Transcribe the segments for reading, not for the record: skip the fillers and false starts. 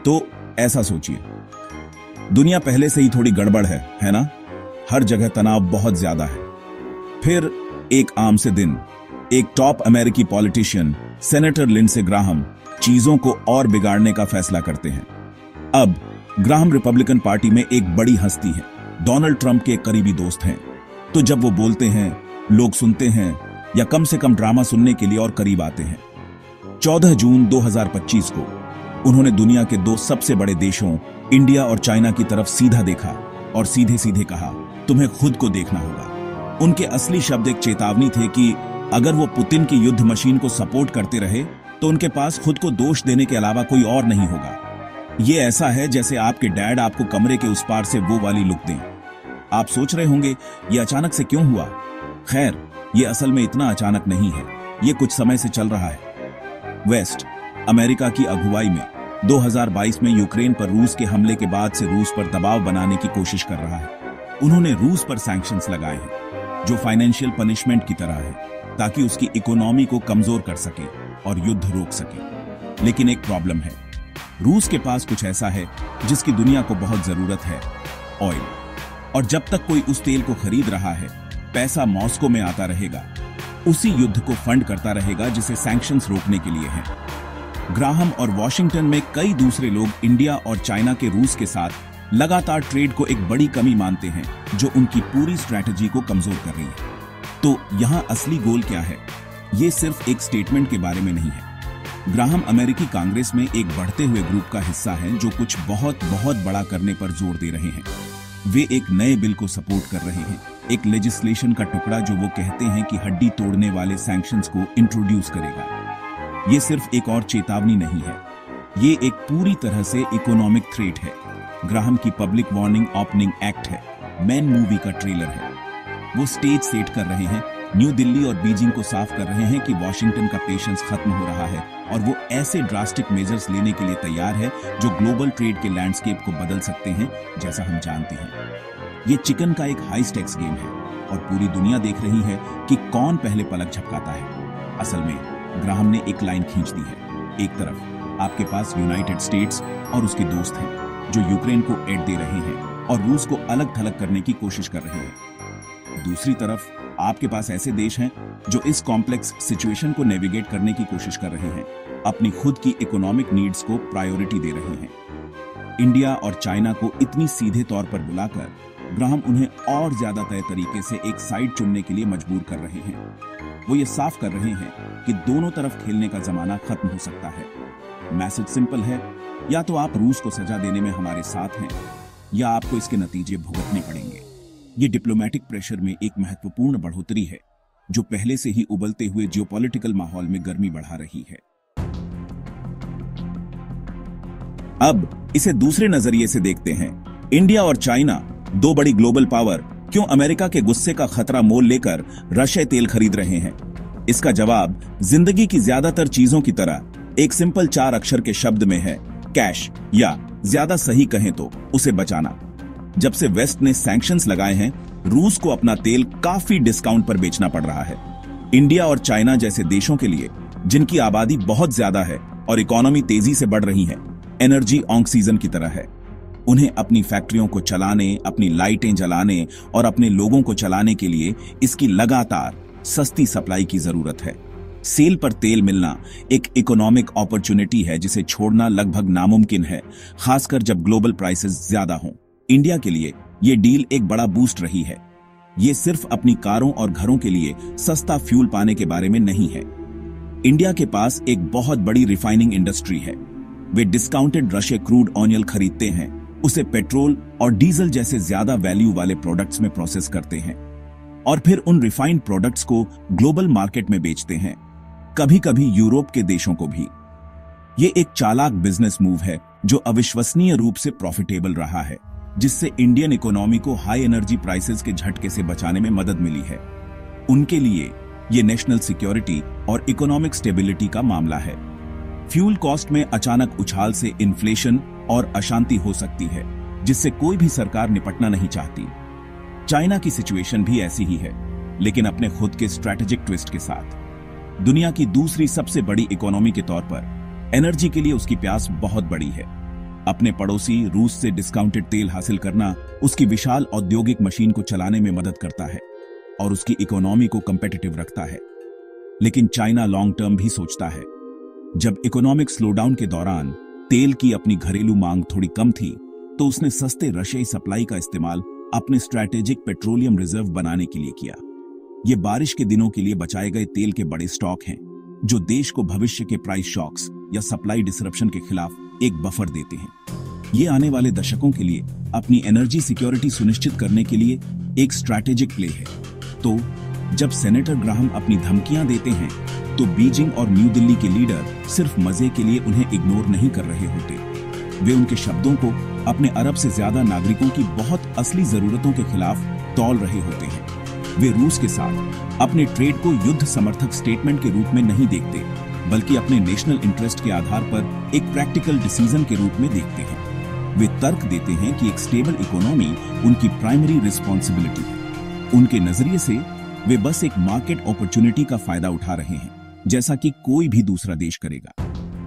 तो ऐसा सोचिए, दुनिया पहले से ही थोड़ी गड़बड़ है ना? हर जगह तनाव बहुत ज्यादा है। फिर एक आम से दिन एक टॉप अमेरिकी पॉलिटिशियन सेनेटर लिंडसे ग्राहम चीजों को और बिगाड़ने का फैसला करते हैं। अब ग्राहम रिपब्लिकन पार्टी में एक बड़ी हस्ती है, डोनाल्ड ट्रंप के करीबी दोस्त हैं। तो जब वो बोलते हैं, लोग सुनते हैं या कम से कम ड्रामा सुनने के लिए और करीब आते हैं। 14 जून 2025 को उन्होंने दुनिया के दो सबसे बड़े देशों इंडिया और चाइना की तरफ सीधा देखा और सीधे सीधे कहा, तुम्हें खुद को देखना होगा। उनके असली शब्द एक चेतावनी थे कि अगर वो पुतिन की युद्ध मशीन को सपोर्ट करते रहे तो उनके पास खुद को दोष देने के अलावा कोई और नहीं होगा। ये ऐसा है जैसे आपके डैड आपको कमरे के उस पार से वो वाली लुक दें। आप सोच रहे होंगे ये अचानक से क्यों हुआ? खैर, ये असल में इतना अचानक नहीं है, ये कुछ समय से चल रहा है। वेस्ट अमेरिका की अगुवाई में 2022 में यूक्रेन पर रूस के हमले के बाद से रूस पर दबाव बनाने की कोशिश कर रहा है। उन्होंने रूस पर सैंक्शंस लगाए हैं जो फाइनेंशियल पनिशमेंट की तरह है, ताकि उसकी इकोनॉमी को कमजोर कर सके और युद्ध रोक सके। लेकिन एक प्रॉब्लम है, रूस के पास कुछ ऐसा है जिसकी दुनिया को बहुत जरूरत है, ऑयल। और जब तक कोई उस तेल को खरीद रहा है, पैसा मॉस्को में आता रहेगा, उसी युद्ध को फंड करता रहेगा जिसे सैंक्शंस रोकने के लिए है। ग्राहम और वॉशिंगटन में कई दूसरे लोग इंडिया और चाइना के रूस के साथ लगातार ट्रेड को एक बड़ी कमी मानते हैं जो उनकी पूरी स्ट्रैटेजी को कमजोर कर रही है। तो यहां असली गोल क्या है? ये सिर्फ एक स्टेटमेंट के बारे में नहीं है। ग्राहम अमेरिकी कांग्रेस में एक बढ़ते हुए ग्रुप का हिस्सा हैं जो कुछ बहुत बहुत बड़ा करने पर जोर दे रहे हैं। वे एक नए बिल को सपोर्ट कर रहे हैं, एक लेजिस्लेशन का टुकड़ा जो वो कहते हैं कि हड्डी तोड़ने वाले सैंक्शंस को इंट्रोड्यूस करेगा। ये सिर्फ एक और चेतावनी नहीं है, ये एक पूरी तरह से इकोनॉमिक थ्रेट है। ग्राहम की पब्लिक वार्निंग ओपनिंग एक्ट है, मैन मूवी का ट्रेलर है। वो स्टेज सेट कर रहे हैं, न्यू दिल्ली और बीजिंग को साफ कर रहे हैं कि वॉशिंगटन का पेशेंस खत्म हो रहा है और वो ऐसे ड्रास्टिक मेजर्स लेने के लिए तैयार है जो ग्लोबल ट्रेड के लैंडस्केप को बदल सकते हैं, जैसा हम जानते हैं। ये चिकन का एक हाई स्टेक्स गेम है और पूरी दुनिया देख रही है कि कौन पहले पलक झपकाता है। असल में ग्राहम ने एक लाइन खींच दी है। एक तरफ आपके पास यूनाइटेड स्टेट्स और उसके दोस्त हैं जो यूक्रेन को एड दे रहे हैं और रूस को अलग थलग करने की कोशिश कर रहे हैं। दूसरी तरफ आपके पास ऐसे देश हैं जो इस कॉम्प्लेक्स सिचुएशन को नेविगेट करने की कोशिश कर रहे हैं, अपनी खुद की इकोनॉमिक नीड्स को प्रायोरिटी दे रहे हैं। इंडिया और चाइना को इतनी सीधे तौर पर बुलाकर ग्राहम उन्हें और ज्यादा तय तरीके से एक साइड चुनने के लिए मजबूर कर रहे हैं। वो ये साफ कर रहे हैं कि दोनों तरफ खेलने का जमाना खत्म हो सकता है। मैसेज सिंपल है, या तो आप रूस को सजा देने में हमारे साथ हैं या आपको इसके नतीजे भुगतने पड़ेंगे। ये डिप्लोमेटिक प्रेशर में एक महत्वपूर्ण बढ़ोतरी है जो पहले से ही उबलते हुए जियोपॉलिटिकल माहौल में गर्मी बढ़ा रही है। अब इसे दूसरे नजरिए से देखते हैं। इंडिया और चाइना, दो बड़ी ग्लोबल पावर, क्यों अमेरिका के गुस्से का खतरा मोल लेकर रशिया तेल खरीद रहे हैं? इसका जवाब जिंदगी की ज्यादातर चीजों की तरह एक सिंपल 4 अक्षर के शब्द में है, कैश, या ज्यादा सही कहें तो उसे बचाना। जब से वेस्ट ने सैंक्शंस लगाए हैं, रूस को अपना तेल काफी डिस्काउंट पर बेचना पड़ रहा है। इंडिया और चाइना जैसे देशों के लिए, जिनकी आबादी बहुत ज्यादा है और इकोनॉमी तेजी से बढ़ रही है, एनर्जी ऑक्सीजन की तरह है। उन्हें अपनी फैक्ट्रियों को चलाने, अपनी लाइटें जलाने और अपने लोगों को चलाने के लिए इसकी लगातार सस्ती सप्लाई की जरूरत है। सेल पर तेल मिलना एक इकोनॉमिक अपॉर्चुनिटी है जिसे छोड़ना लगभग नामुमकिन है, खासकर जब ग्लोबल प्राइसेस ज्यादा हों। इंडिया के लिए यह डील एक बड़ा बूस्ट रही है। ये सिर्फ अपनी कारों और घरों के लिए सस्ता फ्यूल पाने के बारे में नहीं है। इंडिया के पास एक बहुत बड़ी रिफाइनिंग इंडस्ट्री है। वे डिस्काउंटेड रशिया क्रूड ऑयल खरीदते हैं, उसे पेट्रोल और डीजल जैसे ज्यादा वैल्यू वाले प्रोडक्ट्स में प्रोसेस करते हैं और फिर उन रिफाइंड प्रोडक्ट्स को ग्लोबल मार्केट में बेचते हैं, कभी कभी यूरोप के देशों को भी। ये एक चालाक बिजनेस मूव है जो अविश्वसनीय रूप से प्रॉफिटेबल रहा है, जिससे इंडियन इकोनॉमी को हाई एनर्जी प्राइसेस के झटके से बचाने में मदद मिली है। उनके लिए ये नेशनल सिक्योरिटी और इकोनॉमिक स्टेबिलिटी का मामला है। फ्यूल कॉस्ट में अचानक उछाल से इन्फ्लेशन और अशांति हो सकती है, जिससे कोई भी सरकार निपटना नहीं चाहती। चाइना की सिचुएशन भी ऐसी ही है, लेकिन अपने खुद के स्ट्रैटेजिक ट्विस्ट के साथ। दुनिया की दूसरी सबसे बड़ी इकोनॉमी के तौर पर एनर्जी के लिए उसकी प्यास बहुत बड़ी है। अपने पड़ोसी रूस से डिस्काउंटेड तेल हासिल करना उसकी विशाल औद्योगिक मशीन को चलाने में मदद करता है और उसकी इकोनॉमी को कंपेटिटिव रखता है। लेकिन चाइना लॉन्ग टर्म भी सोचता है। जब इकोनॉमिक स्लोडाउन के दौरान तेल की अपनी घरेलू मांग थोड़ी कम थी, तो उसने सस्ते रशियाई सप्लाई का इस्तेमाल अपने स्ट्रैटेजिक पेट्रोलियम रिजर्व बनाने के लिए किया। ये बारिश के दिनों के लिए बचाए गए तेल के बड़े स्टॉक हैं, जो देश को भविष्य के प्राइस शॉक्स या सप्लाई डिसरप्शन के खिलाफ एक बफर देते हैं। ये आने वाले दशकों के लिए अपनी एनर्जी सिक्योरिटी सुनिश्चित करने के लिए एक स्ट्रैटेजिक प्ले है। तो जब सेनेटर ग्राहम अपनी धमकियां देते हैं, तो बीजिंग और न्यू दिल्ली के लीडर सिर्फ मजे के लिए उन्हें इग्नोर नहीं कर रहे होते। वे उनके शब्दों को अपने अरब से ज्यादा नागरिकों की बहुत असली जरूरतों के खिलाफ तौल रहे होते हैं। वे रूस के साथ अपने ट्रेड को युद्ध समर्थक स्टेटमेंट के रूप में नहीं देखते, बल्कि अपने नेशनल इंटरेस्ट के आधार पर एक प्रैक्टिकल डिसीजन के रूप में देखते हैं। वे तर्क देते हैं कि एक स्टेबल इकोनॉमी उनकी प्राइमरी रिस्पॉन्सिबिलिटी है। उनके नजरिए से वे बस एक मार्केट अपॉर्चुनिटी का फायदा उठा रहे हैं, जैसा कि कोई भी दूसरा देश करेगा।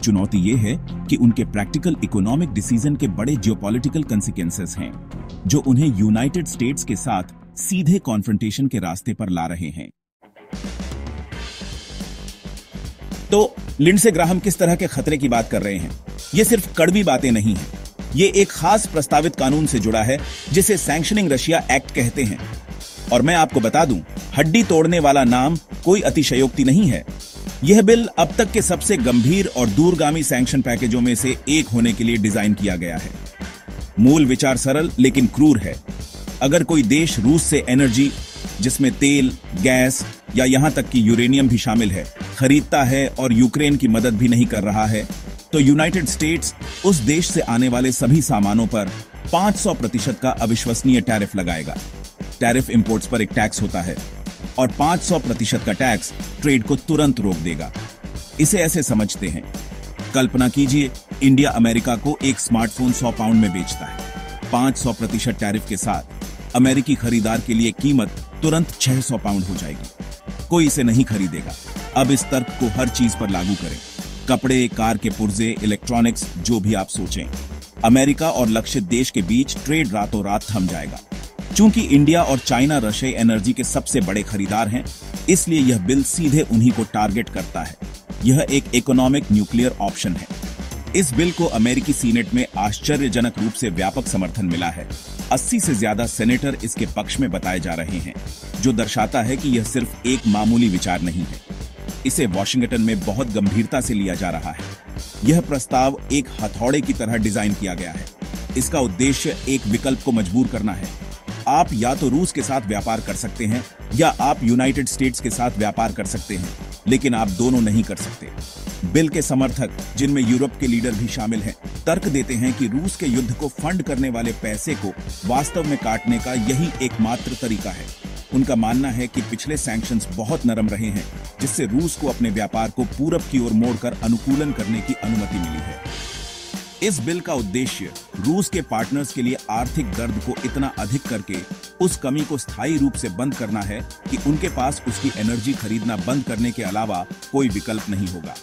चुनौती यह है कि उनके प्रैक्टिकल इकोनॉमिक डिसीजन के बड़े जियोपॉलिटिकल कंसिक्वेंसेस हैं, जो उन्हें यूनाइटेड स्टेट्स के साथ सीधे कॉन्फ्रंटेशन के रास्ते पर ला रहे हैं। तो लिंडसे ग्राहम किस तरह के खतरे की बात कर रहे हैं? ये सिर्फ कड़वी बातें नहीं हैं। ये एक खास प्रस्तावित कानून से जुड़ा है, जिसे सैंक्शनिंग रशिया एक्ट कहते हैं। और मैं आपको बता दूं, हड्डी तोड़ने वाला नाम कोई अतिशयोक्ति नहीं है। यह बिल अब तक के सबसे गंभीर और दूरगामी सैंक्शन पैकेजों में से एक होने के लिए डिजाइन किया गया है। मूल विचार सरल लेकिन क्रूर है। अगर कोई देश रूस से एनर्जी, जिसमें तेल, गैस या यहां तक कि यूरेनियम भी शामिल है, खरीदता है और यूक्रेन की मदद भी नहीं कर रहा है, तो यूनाइटेड स्टेट्स उस देश से आने वाले सभी सामानों पर 500% का अविश्वसनीय टैरिफ लगाएगा। टैरिफ इंपोर्ट्स पर एक टैक्स होता है और 500% का टैक्स ट्रेड को तुरंत रोक देगा। इसे ऐसे समझते हैं, कल्पना कीजिए इंडिया अमेरिका को एक स्मार्टफोन 100 पाउंड में बेचता है। 500% टैरिफ के साथ अमेरिकी खरीदार के लिए कीमत तुरंत 600 पाउंड हो जाएगी। कोई इसे नहीं खरीदेगा। अब इस तर्क को हर चीज पर लागू करें, कपड़े, कार के पुर्जे, इलेक्ट्रॉनिक्स, जो भी आप सोचें। अमेरिका और लक्षित देश के बीच ट्रेड रातों रात थम जाएगा। चूंकि इंडिया और चाइना रशियाई एनर्जी के सबसे बड़े खरीदार हैं, इसलिए यह बिल सीधे उन्हीं को टारगेट करता है। यह एक इकोनॉमिक न्यूक्लियर ऑप्शन है। इस बिल को अमेरिकी सीनेट में आश्चर्यजनक रूप से व्यापक समर्थन मिला है। 80 से ज्यादा सेनेटर इसके पक्ष में बताए जा रहे हैं, जो दर्शाता है कि यह सिर्फ एक मामूली विचार नहीं है। इसे वॉशिंगटन में बहुत गंभीरता से लिया जा रहा है। यह प्रस्ताव एक हथौड़े की तरह डिजाइन किया गया है। इसका उद्देश्य एक विकल्प को मजबूर करना है। आप या तो रूस के साथ व्यापार कर सकते हैं या आप यूनाइटेड स्टेट्स के साथ व्यापार कर सकते हैं, लेकिन आप दोनों नहीं कर सकते। बिल के समर्थक, जिनमें यूरोप के लीडर भी शामिल हैं, तर्क देते हैं कि रूस के युद्ध को फंड करने वाले पैसे को वास्तव में काटने का यही एकमात्र तरीका है। उनका मानना है कि पिछले सैंक्शंस बहुत नरम रहे हैं, जिससे रूस को अपने व्यापार को पूरब की ओर मोड़कर अनुकूलन करने की अनुमति मिली है। इस बिल का उद्देश्य रूस के पार्टनर्स के लिए आर्थिक दर्द को इतना अधिक करके उस कमी को स्थायी रूप से बंद करना है कि उनके पास उसकी एनर्जी खरीदना बंद करने के अलावा कोई विकल्प नहीं होगा।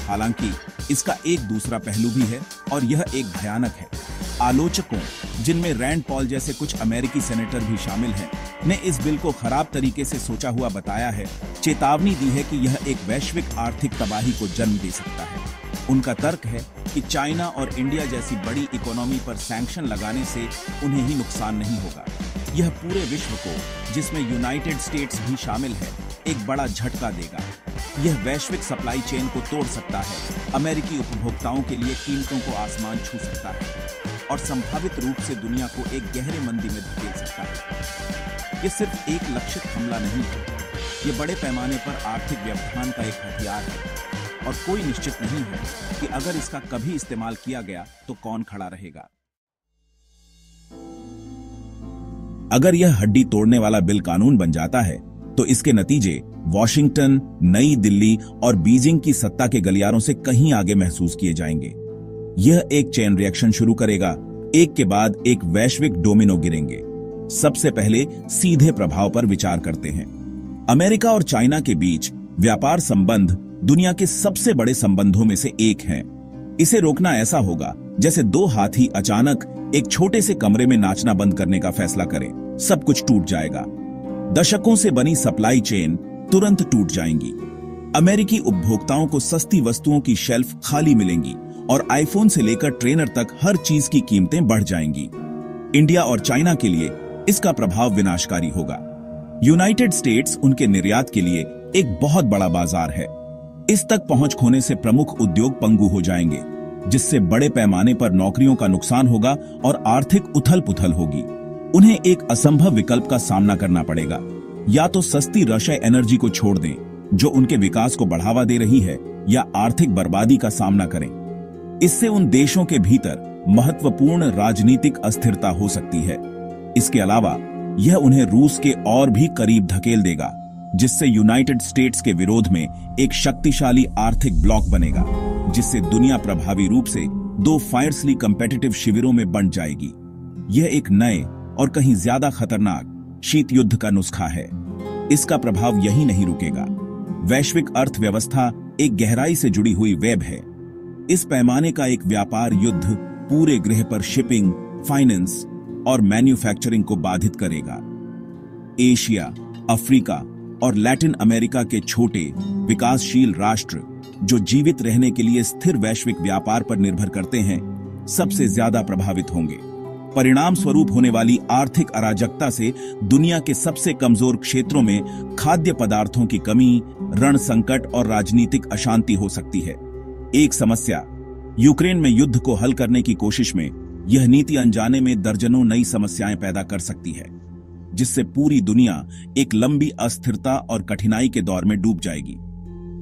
हालांकि इसका एक दूसरा पहलू भी है और यह एक भयानक है। आलोचकों, जिनमें रैंड पॉल जैसे कुछ अमेरिकी सेनेटर भी शामिल हैं, ने इस बिल को खराब तरीके से सोचा हुआ बताया है, चेतावनी दी है कि यह एक वैश्विक आर्थिक तबाही को जन्म दे सकता है। उनका तर्क है कि चाइना और इंडिया जैसी बड़ी इकोनॉमी पर सैंक्शन लगाने से उन्हें ही नुकसान नहीं होगा। यह पूरे विश्व को, जिसमें यूनाइटेड स्टेट्स भी शामिल है, एक बड़ा झटका देगा। यह वैश्विक सप्लाई चेन को तोड़ सकता है, अमेरिकी उपभोक्ताओं के लिए कीमतों को आसमान छू सकता है और संभावित रूप से दुनिया को एक गहरे मंदी में धकेल सकता है। यह सिर्फ एक लक्षित हमला नहीं है, यह बड़े पैमाने पर आर्थिक व्यवधान का एक हथियार है और कोई निश्चित नहीं है कि अगर इसका कभी इस्तेमाल किया गया तो कौन खड़ा रहेगा। अगर यह हड्डी तोड़ने वाला बिल कानून बन जाता है, तो इसके नतीजे वॉशिंगटन, नई दिल्ली और बीजिंग की सत्ता के गलियारों से कहीं आगे महसूस किए जाएंगे। यह एक चेन रिएक्शन शुरू करेगा, एक के बाद एक वैश्विक डोमिनो गिरेंगे। सबसे पहले सीधे प्रभाव पर विचार करते हैं। अमेरिका और चाइना के बीच व्यापार संबंध दुनिया के सबसे बड़े संबंधों में से एक है। इसे रोकना ऐसा होगा जैसे दो हाथी अचानक एक छोटे से कमरे में नाचना बंद करने का फैसला करें, सब कुछ टूट जाएगा। दशकों से बनी सप्लाई चेन तुरंत टूट जाएंगी। अमेरिकी उपभोक्ताओं को सस्ती वस्तुओं की शेल्फ खाली मिलेंगी और आईफोन से लेकर ट्रेनर तक हर चीज की कीमतें बढ़ जाएंगी। इंडिया और चाइना के लिए इसका प्रभाव विनाशकारी होगा। यूनाइटेड स्टेट्स उनके निर्यात के लिए एक बहुत बड़ा बाजार है। इस तक पहुंच खोने से प्रमुख उद्योग पंगु हो जाएंगे, जिससे बड़े पैमाने पर नौकरियों का नुकसान होगा और आर्थिक उथल-पुथल होगी। उन्हें एक असंभव विकल्प का सामना करना पड़ेगा। या तो सस्ती रशियाई एनर्जी को छोड़ दें, जो उनके विकास को बढ़ावा दे रही है, या आर्थिक बर्बादी का सामना करें। इससे उन देशों के भीतर महत्वपूर्ण राजनीतिक अस्थिरता हो सकती है। इसके अलावा यह उन्हें रूस के और भी करीब धकेल देगा, जिससे यूनाइटेड स्टेट्स के विरोध में एक शक्तिशाली आर्थिक ब्लॉक बनेगा, जिससे दुनिया प्रभावी रूप से दो फायरसली कंपेटिटिव शिविरों में बंट जाएगी। यह एक नए और कहीं ज्यादा खतरनाक शीत युद्ध का नुस्खा है। इसका प्रभाव यही नहीं रुकेगा। वैश्विक अर्थव्यवस्था एक गहराई से जुड़ी हुई वेब है। इस पैमाने का एक व्यापार युद्ध पूरे ग्रह पर शिपिंग, फाइनेंस और मैन्युफैक्चरिंग को बाधित करेगा। एशिया, अफ्रीका और लैटिन अमेरिका के छोटे विकासशील राष्ट्र, जो जीवित रहने के लिए स्थिर वैश्विक व्यापार पर निर्भर करते हैं, सबसे ज्यादा प्रभावित होंगे। परिणाम स्वरूप होने वाली आर्थिक अराजकता से दुनिया के सबसे कमजोर क्षेत्रों में खाद्य पदार्थों की कमी, रण संकट और राजनीतिक अशांति हो सकती है। एक समस्या, यूक्रेन में युद्ध को हल करने की कोशिश में यह नीति अनजाने में दर्जनों नई समस्याएं पैदा कर सकती है, जिससे पूरी दुनिया एक लंबी अस्थिरता और कठिनाई के दौर में डूब जाएगी।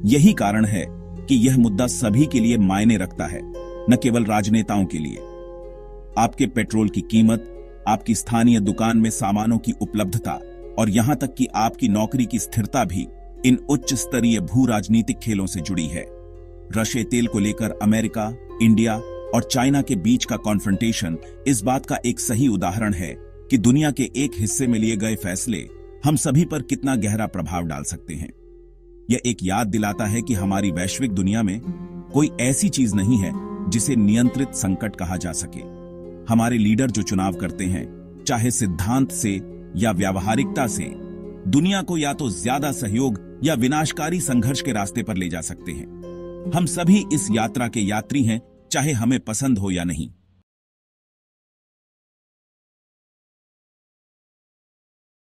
यही कारण है कि यह मुद्दा सभी के लिए मायने रखता है, न केवल राजनेताओं के लिए। आपके पेट्रोल की कीमत, आपकी स्थानीय दुकान में सामानों की उपलब्धता और यहां तक कि आपकी नौकरी की स्थिरता भी इन उच्च स्तरीय भू राजनीतिक खेलों से जुड़ी है। रशियाई तेल को लेकर अमेरिका, इंडिया और चाइना के बीच का कॉन्फ्रंटेशन इस बात का एक सही उदाहरण है कि दुनिया के एक हिस्से में लिए गए फैसले हम सभी पर कितना गहरा प्रभाव डाल सकते हैं। यह एक याद दिलाता है कि हमारी वैश्विक दुनिया में कोई ऐसी चीज नहीं है जिसे नियंत्रित संकट कहा जा सके। हमारे लीडर जो चुनाव करते हैं, चाहे सिद्धांत से या व्यावहारिकता से, दुनिया को या तो ज्यादा सहयोग या विनाशकारी संघर्ष के रास्ते पर ले जा सकते हैं। हम सभी इस यात्रा के यात्री हैं, चाहे हमें पसंद हो या नहीं।